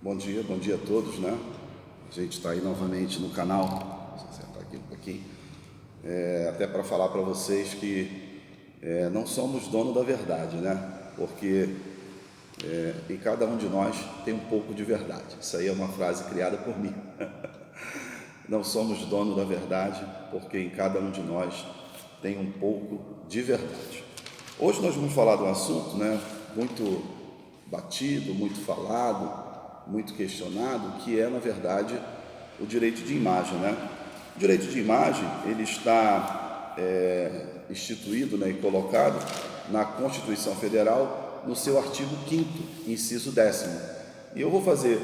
Bom dia a todos, né? A gente está aí novamente no canal, deixa eu sentar aqui um pouquinho, até para falar para vocês que não somos dono da verdade, né? Porque em cada um de nós tem um pouco de verdade. Isso aí é uma frase criada por mim. Não somos dono da verdade, porque em cada um de nós tem um pouco de verdade. Hoje nós vamos falar de um assunto, né, muito batido, muito falado, muito questionado, que é, na verdade, o direito de imagem, né? O direito de imagem, ele está instituído, né, e colocado na Constituição Federal, no seu artigo 5º, inciso 10º. E eu vou fazer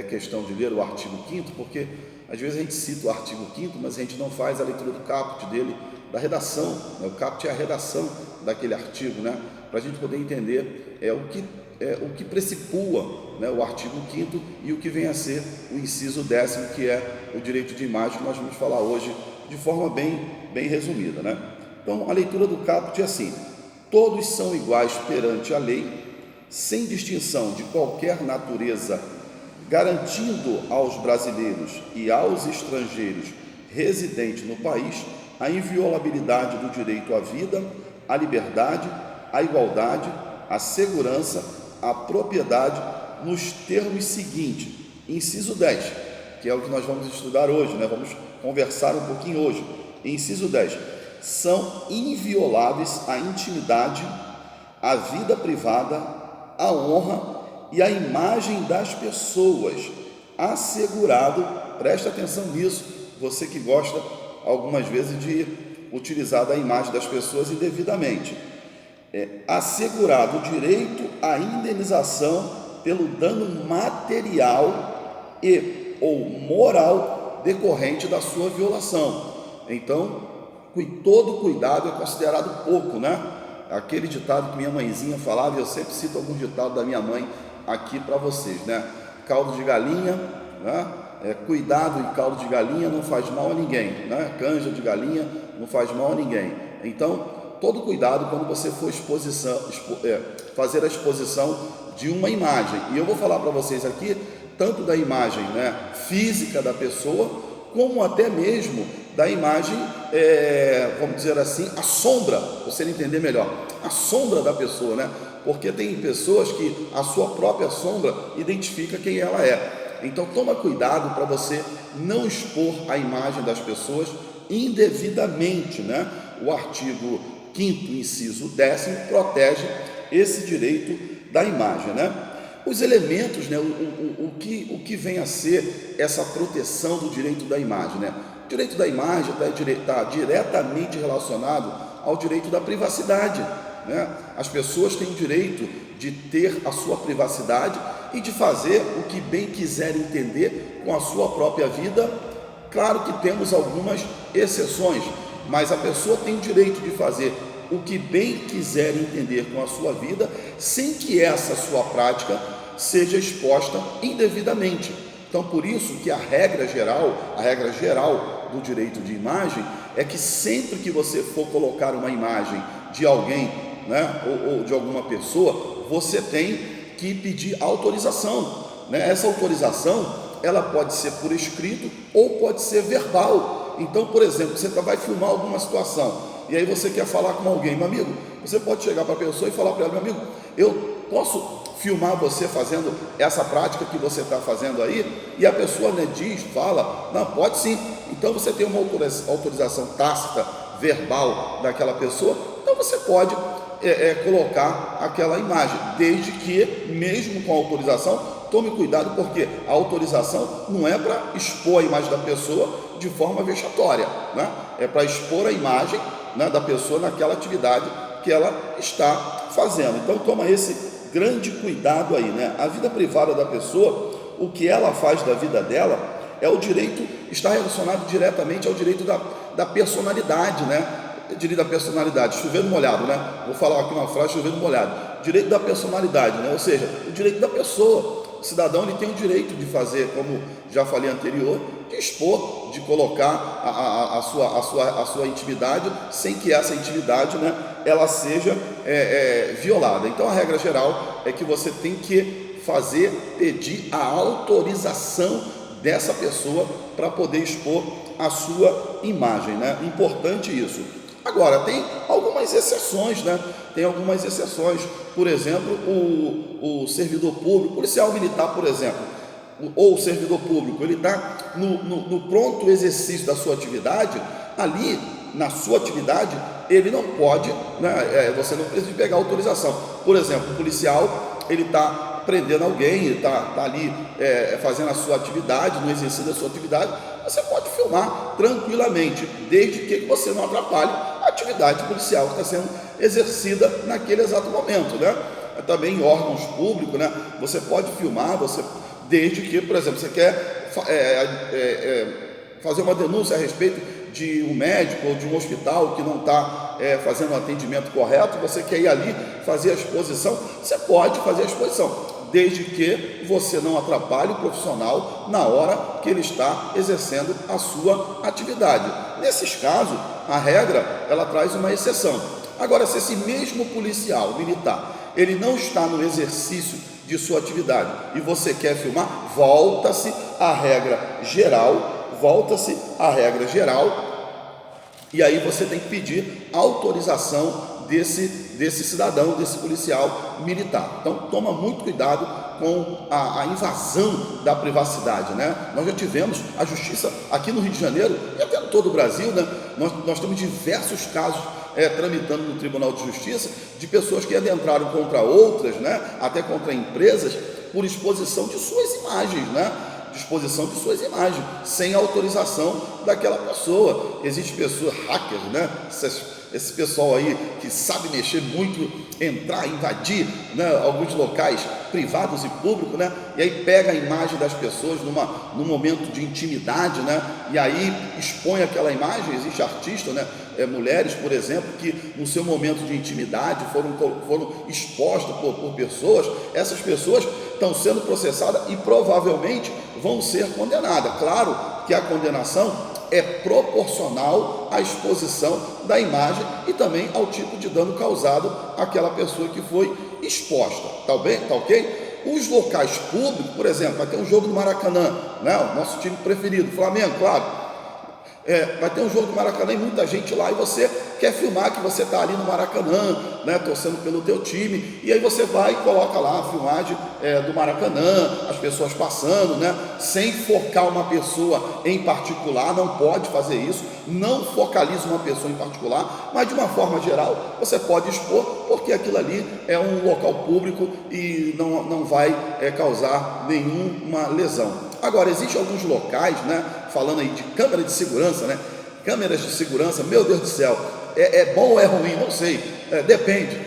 questão de ler o artigo 5º, porque às vezes a gente cita o artigo 5º, mas a gente não faz a leitura do caput dele, da redação, né? O caput é a redação daquele artigo, né? Para a gente poder entender o que precipua, né, o artigo 5º e o que vem a ser o inciso 10º, que é o direito de imagem, que nós vamos falar hoje de forma bem resumida, né? Então, a leitura do caput é assim: todos são iguais perante a lei, sem distinção de qualquer natureza, garantindo aos brasileiros e aos estrangeiros residentes no país a inviolabilidade do direito à vida, à liberdade, à igualdade, à segurança, à propriedade, nos termos seguintes. Inciso 10, que é o que nós vamos estudar hoje, né? Vamos conversar um pouquinho hoje. Inciso 10. São invioláveis a intimidade, a vida privada, a honra e a imagem das pessoas, assegurado, presta atenção nisso, você que gosta algumas vezes de utilizar a imagem das pessoas indevidamente, assegurado o direito à indenização pelo dano material e ou moral decorrente da sua violação. Então, todo cuidado é considerado pouco, né? Aquele ditado que minha mãezinha falava, eu sempre cito algum ditado da minha mãe aqui para vocês, né? Caldo de galinha, né? Cuidado em caldo de galinha não faz mal a ninguém, né? Canja de galinha não faz mal a ninguém. Então, todo cuidado quando você for fazer a exposição de uma imagem. E eu vou falar para vocês aqui tanto da imagem, né, física da pessoa, como até mesmo da imagem, vamos dizer assim, a sombra, para você entender melhor, a sombra da pessoa, né? Porque tem pessoas que a sua própria sombra identifica quem ela é. Então toma cuidado para você não expor a imagem das pessoas indevidamente, né? O artigo 5º, inciso 10º, protege esse direito da imagem, né? Os elementos, né? O que vem a ser essa proteção do direito da imagem, né? O direito da imagem está diretamente relacionado ao direito da privacidade, né? As pessoas têm o direito de ter a sua privacidade e de fazer o que bem quiser entender com a sua própria vida. Claro que temos algumas exceções, mas a pessoa tem o direito de fazer o que bem quiser entender com a sua vida, sem que essa sua prática seja exposta indevidamente. Então, por isso que a regra geral do direito de imagem é que sempre que você for colocar uma imagem de alguém, né, ou de alguma pessoa, você tem que pedir autorização, né? Essa autorização, ela pode ser por escrito ou pode ser verbal. Então, por exemplo, você vai filmar alguma situação e aí você quer falar com alguém, meu amigo, você pode chegar para a pessoa e falar para ela, meu amigo, eu posso filmar você fazendo essa prática que você está fazendo aí? E a pessoa, né, fala, não, pode sim. Então você tem uma autorização tácita, verbal daquela pessoa, então você pode colocar aquela imagem, desde que, mesmo com a autorização, tome cuidado, porque a autorização não é para expor a imagem da pessoa de forma vexatória, né? É para expor a imagem, né, da pessoa naquela atividade que ela está fazendo. Então toma esse grande cuidado aí, né? A vida privada da pessoa, o que ela faz da vida dela, está relacionado diretamente ao direito da personalidade, né? Direito da personalidade, chovendo molhado, né? Vou falar aqui uma frase, chovendo molhado. Direito da personalidade, né? Ou seja, o direito da pessoa. O cidadão, ele tem o direito de fazer, como já falei anterior, de expor, de colocar a sua intimidade, sem que essa intimidade, né, ela seja violada. Então a regra geral é que você tem que pedir a autorização dessa pessoa para poder expor a sua imagem, né? Importante isso. Agora, tem algumas exceções, né? Tem algumas exceções. Por exemplo, o servidor público, policial militar, por exemplo, ou o servidor público, ele está no pronto exercício da sua atividade, ali, na sua atividade, ele não pode, né? Você não precisa pegar autorização. Por exemplo, o policial, ele está prendendo alguém, ele está ali fazendo a sua atividade, no exercício da sua atividade, você pode filmar tranquilamente, desde que você não atrapalhe a atividade policial que está sendo exercida naquele exato momento, né? Também em órgãos públicos, né? Você pode filmar, desde que, por exemplo, você quer fazer uma denúncia a respeito de um médico ou de um hospital que não está fazendo o atendimento correto, você quer ir ali fazer a exposição, você pode fazer a exposição, desde que você não atrapalhe o profissional na hora que ele está exercendo a sua atividade. Nesses casos, a regra, ela traz uma exceção. Agora, se esse mesmo policial militar, ele não está no exercício de sua atividade e você quer filmar, volta-se à regra geral, e aí você tem que pedir autorização desse cidadão, desse policial militar. Então, toma muito cuidado com a invasão da privacidade, né? Nós já tivemos a justiça aqui no Rio de Janeiro e até em todo o Brasil, né? Nós temos diversos casos tramitando no Tribunal de Justiça de pessoas que adentraram contra outras, né? Até contra empresas, por exposição de suas imagens, né? Sem autorização daquela pessoa. Existem pessoas hackers, né? Esse pessoal aí que sabe mexer muito, entrar, invadir, né, alguns locais privados e públicos, né? E aí pega a imagem das pessoas num momento de intimidade, né? E aí expõe aquela imagem. Existe artistas, né? Mulheres, por exemplo, que no seu momento de intimidade foram expostas por pessoas. Essas pessoas estão sendo processadas e provavelmente vão ser condenadas. Claro que a condenação é proporcional à exposição da imagem e também ao tipo de dano causado àquela pessoa que foi exposta. Tá ok? Os locais públicos, por exemplo, vai ter um jogo do Maracanã, né? O nosso time preferido, Flamengo, claro. Vai ter um jogo do Maracanã e muita gente lá, e você quer filmar que você está ali no Maracanã, né, torcendo pelo teu time, e aí você vai e coloca lá a filmagem do Maracanã, as pessoas passando, né, sem focar uma pessoa em particular. Não pode fazer isso, não focaliza uma pessoa em particular, mas de uma forma geral você pode expor, porque aquilo ali é um local público e não vai causar nenhuma lesão. Agora, existem alguns locais, né, falando aí de câmera de segurança, né? Câmeras de segurança, meu Deus do céu, é bom ou é ruim? Não sei, depende.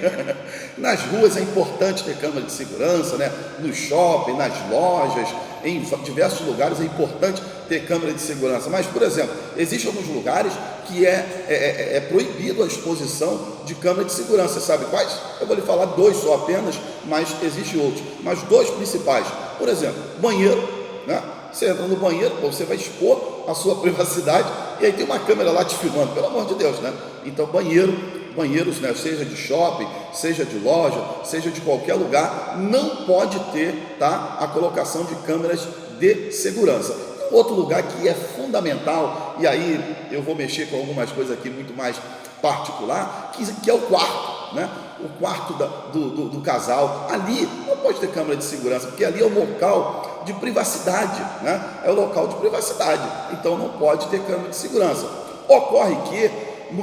Nas ruas é importante ter câmera de segurança, né? No shopping, nas lojas, em diversos lugares é importante ter câmera de segurança. Mas, por exemplo, existem alguns lugares que é proibido a exposição de câmera de segurança. Você sabe quais? Eu vou lhe falar dois só apenas, mas existem outros. Mas dois principais. Por exemplo, banheiro. Né? Você entra no banheiro, você vai expor a sua privacidade e aí tem uma câmera lá te filmando, pelo amor de Deus, né? Então banheiros, né, seja de shopping, seja de loja, seja de qualquer lugar, não pode ter, tá, a colocação de câmeras de segurança. Outro lugar que é fundamental, e aí eu vou mexer com algumas coisas aqui muito mais particular, que é o quarto, né? O quarto do casal. Ali não pode ter câmera de segurança, porque ali é o local de privacidade, né? É o local de privacidade, então não pode ter câmera de segurança. Ocorre que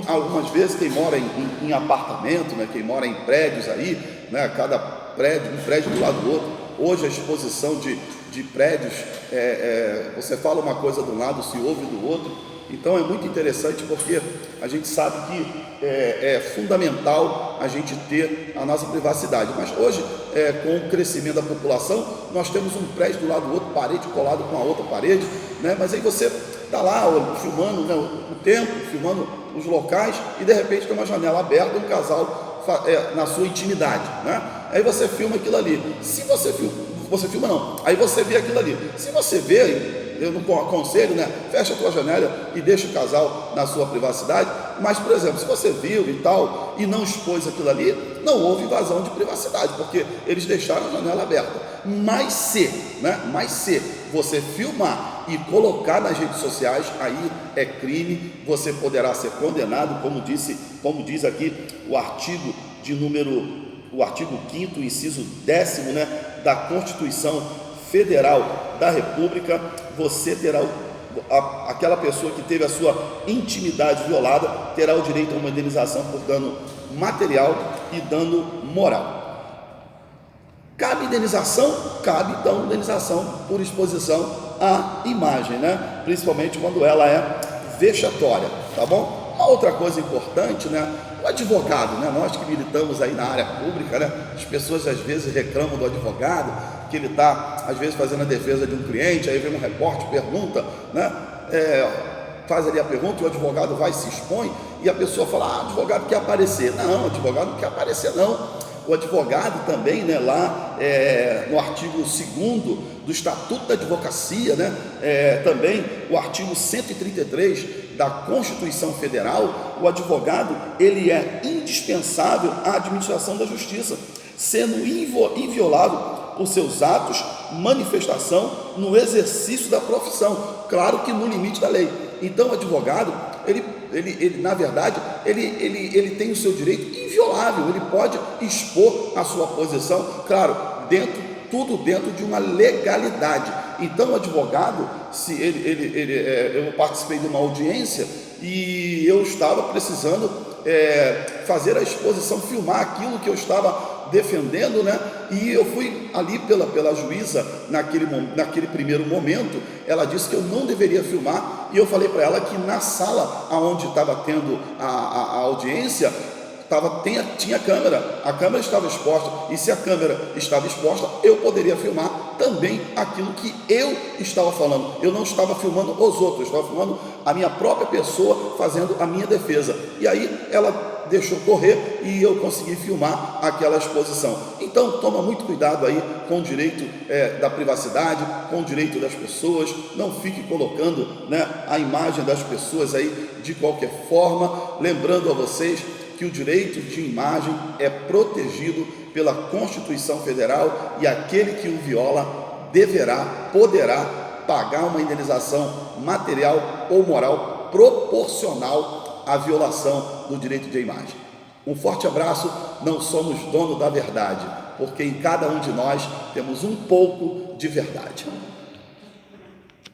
algumas vezes quem mora em apartamento, né? Quem mora em prédios aí, né? Cada prédio, um prédio do lado do outro. Hoje a exposição de prédios, você fala uma coisa de um lado, se ouve do outro. Então é muito interessante, porque a gente sabe que é fundamental a gente ter a nossa privacidade. Mas hoje, com o crescimento da população, nós temos um prédio do lado do outro, parede colado com a outra parede, né? Mas aí você está lá filmando, né, o tempo, filmando os locais, e de repente tem uma janela aberta, um casal na sua intimidade, né? Aí você filma aquilo ali. Se você filma não, aí você vê aquilo ali. Se você vê, eu não aconselho, né? Fecha a tua janela e deixa o casal na sua privacidade. Mas, por exemplo, se você viu e tal, e não expôs aquilo ali, não houve invasão de privacidade, porque eles deixaram a janela aberta. Mas se você filmar e colocar nas redes sociais, aí é crime, você poderá ser condenado, como diz aqui o artigo o artigo 5º, inciso 10º, né, da Constituição Federal da República. Você terá aquela pessoa que teve a sua intimidade violada terá o direito a uma indenização por dano material e dano moral. Cabe indenização? Cabe então indenização por exposição à imagem, né? Principalmente quando ela é vexatória, tá bom? Uma outra coisa importante, né? O advogado, né? Nós que militamos aí na área pública, né? As pessoas às vezes reclamam do advogado, que ele está às vezes fazendo a defesa de um cliente, aí vem um repórter, pergunta, né? Faz ali a pergunta, o advogado vai e se expõe, e a pessoa fala, advogado quer aparecer. Não, advogado não quer aparecer não. O advogado também, né, lá no artigo 2º do Estatuto da Advocacia, né, também o artigo 133 da Constituição Federal, o advogado ele é indispensável à administração da justiça, sendo inviolável por seus atos, manifestação no exercício da profissão, claro que no limite da lei. Então o advogado, ele na verdade, ele tem o seu direito inviolável, ele pode expor a sua posição, claro, tudo dentro de uma legalidade. Então o advogado, se eu participei de uma audiência e eu estava precisando fazer a exposição, filmar aquilo que eu estava defendendo, né? E eu fui ali pela juíza naquele primeiro momento, ela disse que eu não deveria filmar, e eu falei para ela que na sala onde estava tendo a audiência tinha câmera, a câmera estava exposta, e se a câmera estava exposta, eu poderia filmar também aquilo que eu estava falando. Eu não estava filmando os outros, eu estava filmando a minha própria pessoa fazendo a minha defesa. E aí ela deixou correr e eu consegui filmar aquela exposição. Então toma muito cuidado aí com o direito da privacidade, com o direito das pessoas. Não fique colocando, né, a imagem das pessoas aí de qualquer forma. Lembrando a vocês que o direito de imagem é protegido pela Constituição Federal, e aquele que o viola poderá pagar uma indenização material ou moral proporcional à violação do direito de imagem. Um forte abraço. Não somos dono da verdade, porque em cada um de nós temos um pouco de verdade.